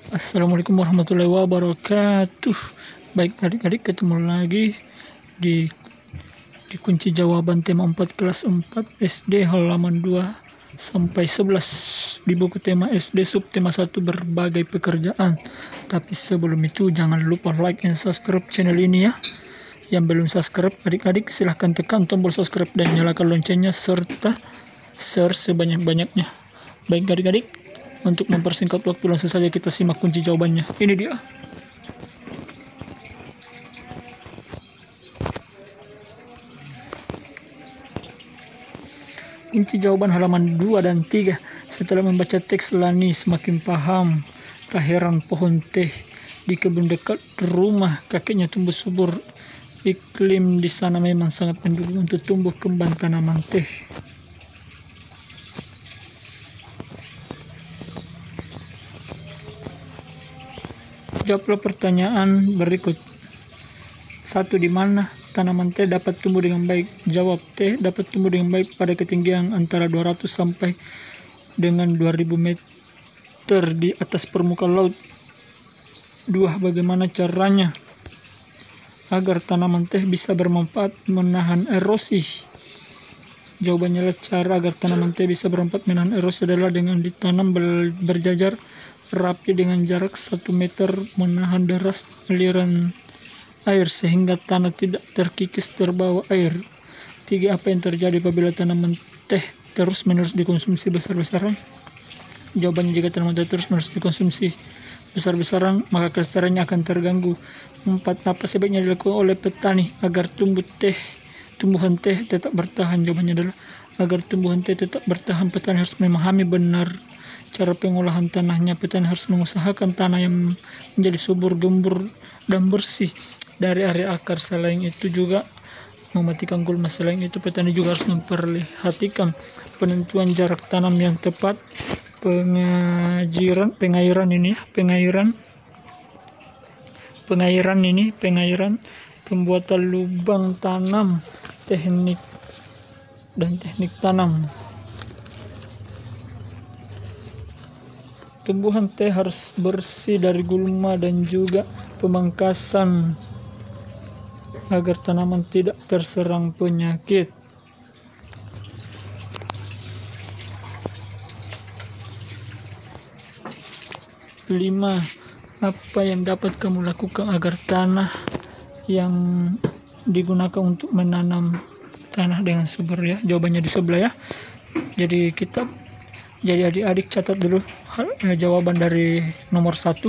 Assalamualaikum warahmatullahi wabarakatuh. Baik adik-adik, ketemu lagi di kunci jawaban tema 4 kelas 4 SD halaman 2 sampai 11 di buku tema SD subtema 1 berbagai pekerjaan. Tapi sebelum itu jangan lupa like and subscribe channel ini ya. Yang belum subscribe adik-adik silahkan tekan tombol subscribe dan nyalakan loncengnya serta share sebanyak-banyaknya. Baik adik-adik, untuk mempersingkat waktu langsung saja kita simak kunci jawabannya. Ini dia. Kunci jawaban halaman 2 dan 3. Setelah membaca teks, Lani semakin paham. Tak heran pohon teh di kebun dekat rumah kakeknya tumbuh subur. Iklim di sana memang sangat mendukung untuk tumbuh kembang tanaman teh. Jawablah pertanyaan berikut. 1. Di mana tanaman teh dapat tumbuh dengan baik? Jawab, teh dapat tumbuh dengan baik pada ketinggian antara 200 sampai dengan 2000 meter di atas permukaan laut. 2. Bagaimana caranya agar tanaman teh bisa bermanfaat menahan erosi? Jawabannya adalah cara agar tanaman teh bisa bermanfaat menahan erosi adalah dengan ditanam berjajar rapi dengan jarak 1 meter, menahan deras aliran air sehingga tanah tidak terkikis terbawa air. 3. Apa yang terjadi apabila tanaman teh terus-menerus dikonsumsi besar-besaran? Jawabannya, jika tanaman teh terus-menerus dikonsumsi besar-besaran, maka kelestariannya akan terganggu. 4. Apa sebaiknya dilakukan oleh petani agar tumbuhan teh tetap bertahan? Jawabannya adalah agar tumbuhan teh tetap bertahan, petani harus memahami benar cara pengolahan tanahnya. Petani harus mengusahakan tanah yang menjadi subur, gembur, dan bersih dari area akar. Selain itu juga mematikan gulma. Selain itu, petani juga harus memperhatikan penentuan jarak tanam yang tepat, pengairan pembuatan lubang tanam, teknik tanam. Tumbuhan teh harus bersih dari gulma dan juga pemangkasan agar tanaman tidak terserang penyakit. Lima, apa yang dapat kamu lakukan agar tanah yang digunakan untuk menanam tanah dengan subur ya? Jawabannya di sebelah ya. Jadi adik-adik catat dulu jawaban dari nomor 1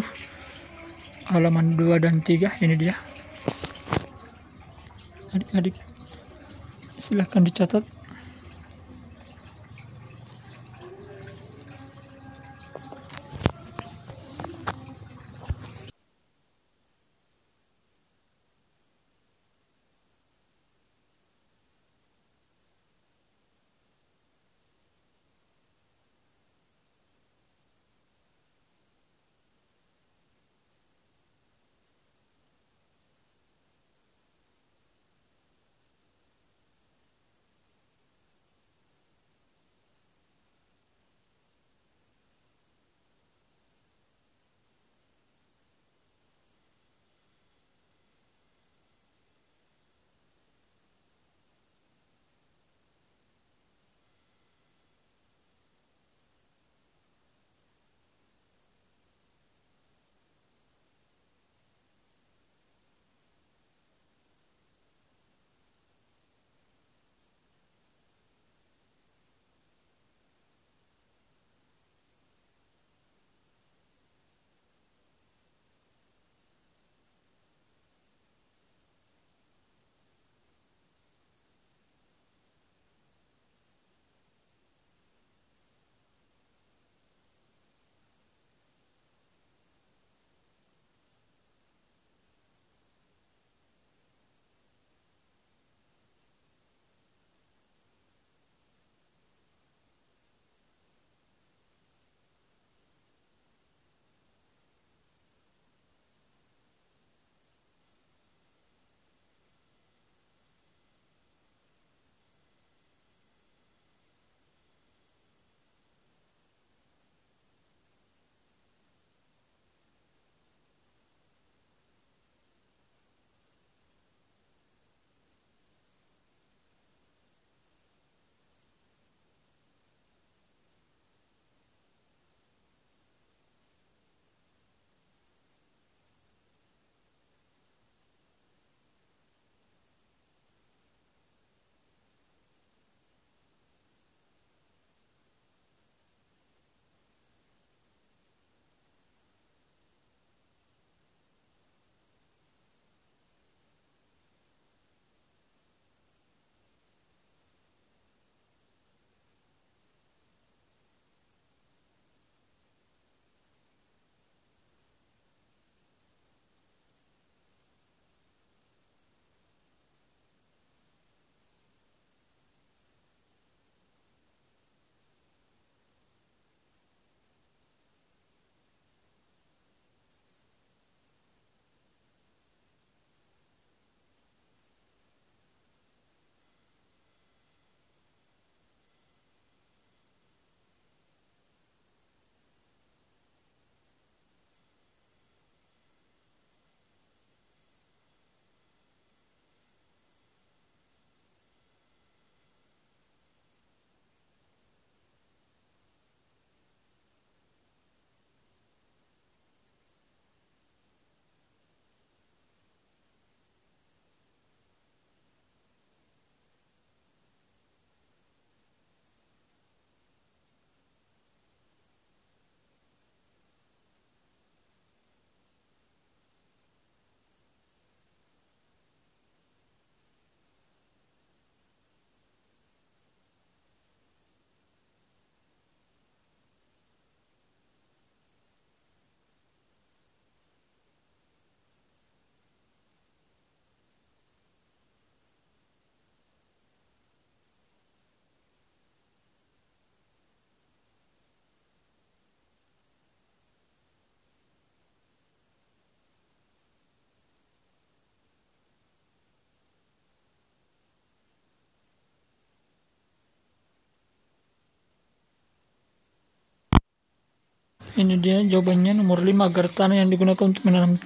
halaman 2 dan 3. Ini dia. Adik-adik silahkan dicatat. Ini dia jawabannya nomor 5. Agar tanah yang digunakan untuk menanam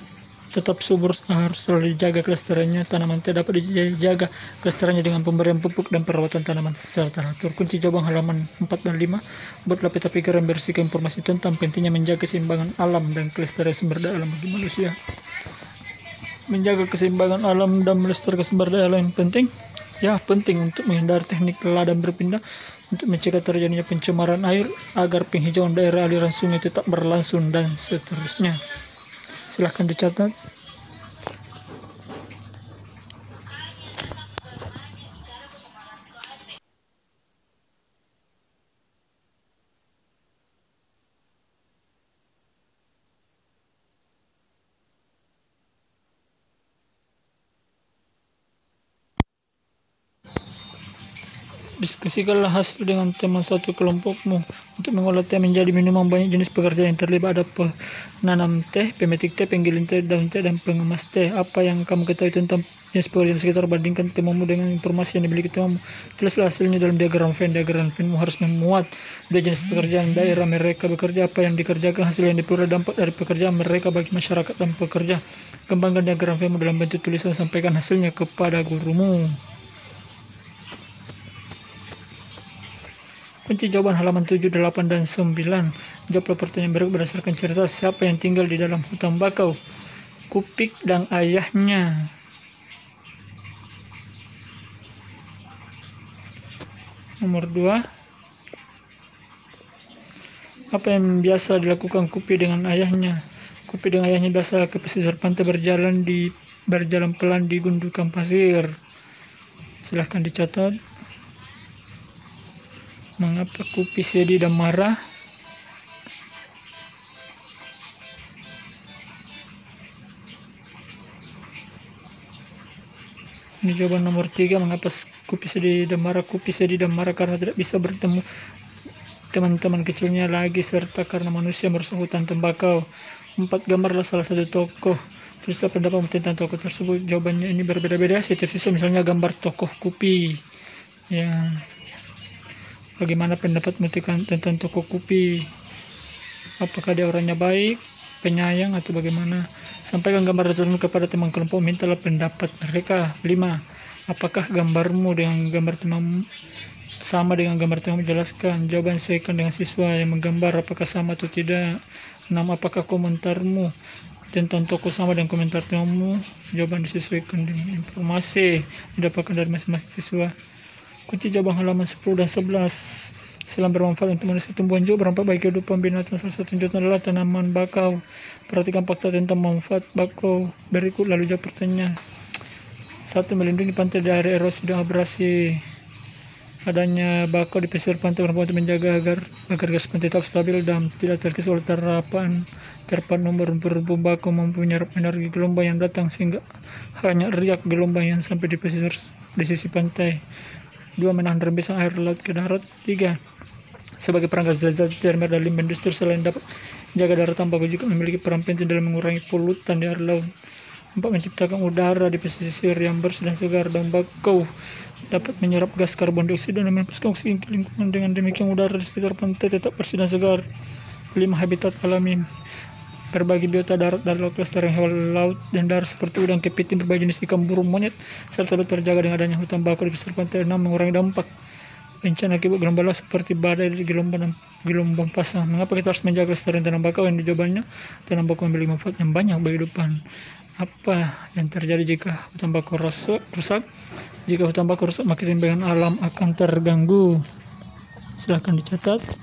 tetap subur harus selalu dijaga kelestariannya. Tanaman teh dapat dijaga kelestariannya dengan pemberian pupuk dan perawatan tanaman secara teratur. Kunci jawaban halaman 4 dan 5. Buatlah peta pikiran bersihkan informasi tentang pentingnya menjaga keseimbangan alam dan kelestarian sumber daya alam bagi manusia. Menjaga keseimbangan alam dan melestarikan sumber daya alam yang penting. Ya, penting untuk menghindari teknik ladang berpindah, untuk mencegah terjadinya pencemaran air, agar penghijauan daerah aliran sungai tetap berlangsung, dan seterusnya. Silahkan dicatat. Diskusikanlah hasil dengan teman satu kelompokmu untuk mengolah teh menjadi minuman. Banyak jenis pekerjaan yang terlibat, ada penanam teh, pemetik teh, penggiling teh, daun teh, dan pengemas teh. Apa yang kamu ketahui tentang jenis pekerjaan sekitar? Bandingkan temanmu dengan informasi yang dimiliki temanmu. Tulislah hasilnya dalam diagram Venn. Diagram Venn harus memuat dua jenis pekerjaan, daerah mereka bekerja, apa yang dikerjakan, hasil yang diperoleh, dampak dari pekerjaan mereka bagi masyarakat dan pekerja. Kembangkan diagram Venn dalam bentuk tulisan, sampaikan hasilnya kepada gurumu. Kunci jawaban halaman 7, 8, dan 9. Jawablah pertanyaan berikut berdasarkan cerita. Siapa yang tinggal di dalam hutan bakau? Kupik dan ayahnya. Nomor 2. Apa yang biasa dilakukan Kupi dengan ayahnya? Kupi dengan ayahnya biasa ke pesisir pantai, berjalan pelan di gundukan pasir. Silahkan dicatat. Mengapa Kupi sedih dan marah? Ini jawaban nomor 3. Mengapa Kupi sedih dan marah? Kupi sedih dan marah karena tidak bisa bertemu teman-teman kecilnya lagi, serta karena manusia merusak hutan tembakau. 4. Gambarlah salah satu tokoh. Tulislah pendapatmu tentang tokoh tersebut. Jawabannya ini berbeda-beda. Setiap siswa misalnya gambar tokoh Kupi. Ya. Bagaimana pendapatmu tentang tokoh Kupi? Apakah dia orangnya baik, penyayang, atau bagaimana? Sampaikan gambar tersebut kepada teman kelompok. Mintalah pendapat mereka. 5. Apakah gambarmu dengan gambar temanmu sama dengan gambar temanmu? Jelaskan. Jawaban sesuaikan dengan siswa yang menggambar. Apakah sama atau tidak? 6. Apakah komentarmu tentang tokoh sama dengan komentar temanmu? Jawaban disesuaikan dengan informasi didapatkan dari masing-masing siswa. Kunci jawaban halaman 10 dan 11. Selam bermanfaat untuk manusia. Tumbuhan juga bermanfaat bagi kehidupan binatang. Salah satu contohnya adalah tanaman bakau. Perhatikan fakta tentang manfaat bakau berikut, lalu jawab pertanyaan. 1. Melindungi pantai dari erosi dan abrasi. Adanya bakau di pesisir pantai bermanfaat untuk menjaga agar gas pantai tetap stabil dan tidak terkikis oleh terpapan nomor rumpun bakau, mampu menyerap energi gelombang yang datang sehingga hanya riak gelombang yang sampai di pesisir di sisi pantai. 2. Menahan rembesan air laut ke darat. 3. Sebagai perangkat zat termer dan limbah industri, selain dapat jaga daratan, bakau juga memiliki peran penting dalam mengurangi polutan di air laut. 4. Menciptakan udara di pesisir yang bersih dan segar, dan bakau dapat menyerap gas karbon dioksida dan melepaskan oksigen ke lingkungan. Dengan demikian udara di sekitar pantai tetap bersih dan segar. 5. Habitat alami. Berbagi biota darat dari kelestarian hewan laut dan darat seperti udang, kepiting, berbagai jenis ikan, burung, monyet, serta terjaga dengan adanya hutan bakau di pesisir pantai. 6. Mengurangi dampak bencana akibat gelombang laut seperti badai, gelombang, dan gelombang pasang. Mengapa kita harus menjaga kelestarian tanam bakau? Yang jawabannya, tanam bakau memiliki manfaat yang banyak bagi kehidupan. Apa yang terjadi jika hutan bakau rusak? Jika hutan bakau rusak, maka keseimbangan alam akan terganggu. Silahkan dicatat.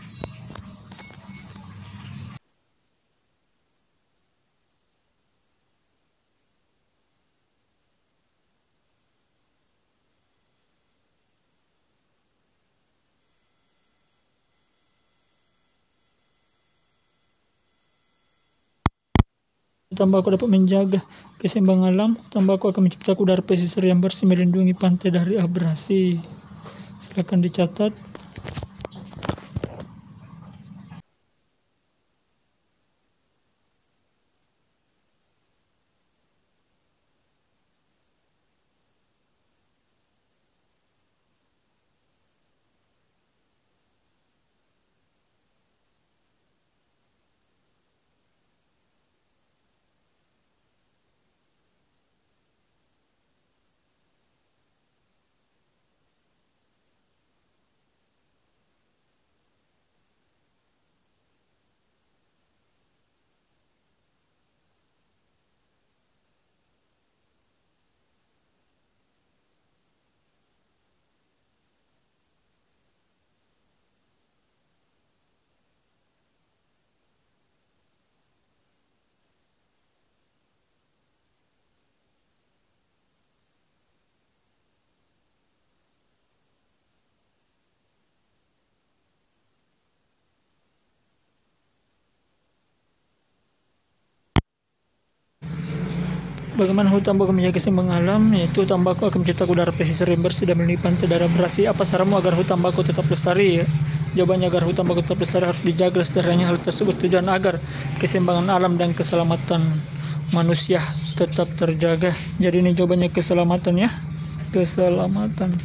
Hutan bakau dapat menjaga keseimbangan alam. Hutan bakau akan menciptakan udara pesisir yang bersih, melindungi pantai dari abrasi. Silakan dicatat. Bagaimana hutan baku menjaga keseimbangan alam? Yaitu hutan baku akan menciptakan udara pesisir yang bersih dan melindungi pantai daerah berasi. Apa saranmu agar hutan baku tetap lestari? Jawabannya, agar hutan baku tetap lestari harus dijaga lestarinya. Hal tersebut tujuan agar keseimbangan alam dan keselamatan manusia tetap terjaga. Jadi ini jawabannya keselamatan ya. Keselamatan.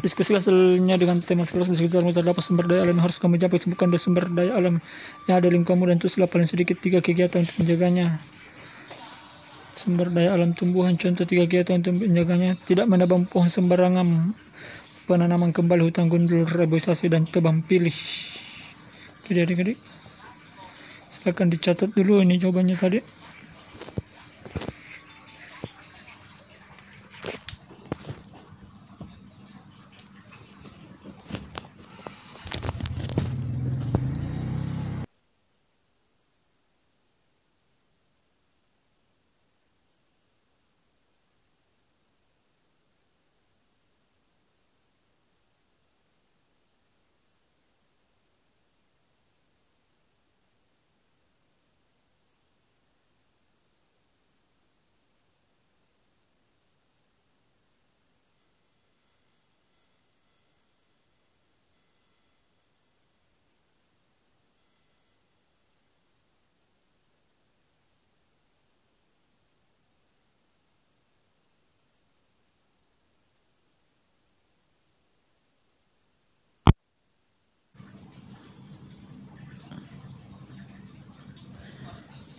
Diskusi hasilnya dengan tema sekelas sekitar terdapat sumber daya alam yang harus kamu jaga. Sebutkan dua sumber daya alam yang ada di lingkunganmu dan tulislah paling sedikit 3 kegiatan untuk menjaganya. Sumber daya alam tumbuhan, contoh 3 kegiatan untuk menjaganya: tidak menebang pohon sembarangan, penanaman kembali hutan gundul, reboisasi, dan tebang pilih. Jadi adik-adik silakan dicatat dulu ini jawabannya tadi.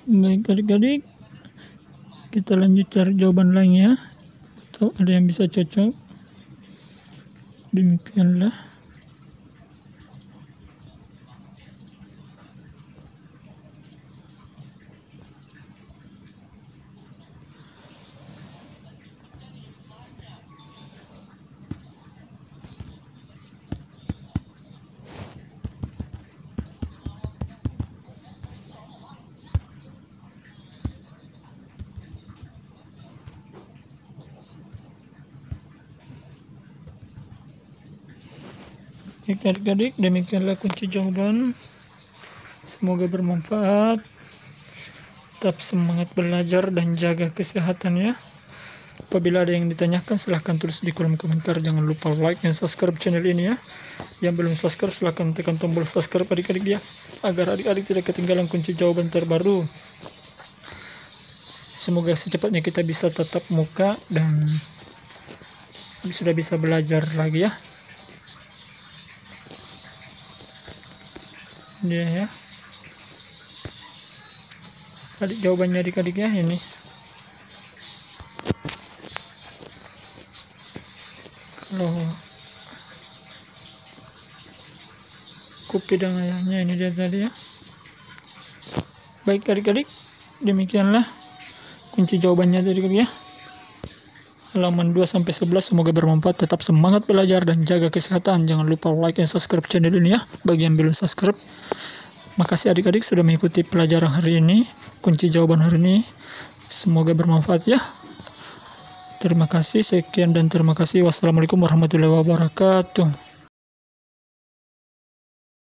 Baik adik-adik, kita lanjut cari jawaban lain ya, atau ada yang bisa cocok. Demikianlah. Baik adik-adik, demikianlah kunci jawaban. Semoga bermanfaat. Tetap semangat belajar dan jaga kesehatan ya. Apabila ada yang ditanyakan silahkan tulis di kolom komentar. Jangan lupa like dan subscribe channel ini ya. Yang belum subscribe silahkan tekan tombol subscribe adik-adik ya, agar adik-adik tidak ketinggalan kunci jawaban terbaru. Semoga secepatnya kita bisa tatap muka dan sudah bisa belajar lagi ya. Ya. Adik jawabannya adik-adik ya ini. Kalau kopi dan ayahnya ini dia tadi ya. Baik adik-adik, demikianlah kunci jawabannya tadi ya. Halaman 2-11, semoga bermanfaat. Tetap semangat belajar dan jaga kesehatan. Jangan lupa like dan subscribe channel ini ya, bagi yang belum subscribe. Makasih adik-adik sudah mengikuti pelajaran hari ini, kunci jawaban hari ini. Semoga bermanfaat ya. Terima kasih, sekian dan terima kasih. Wassalamualaikum warahmatullahi wabarakatuh.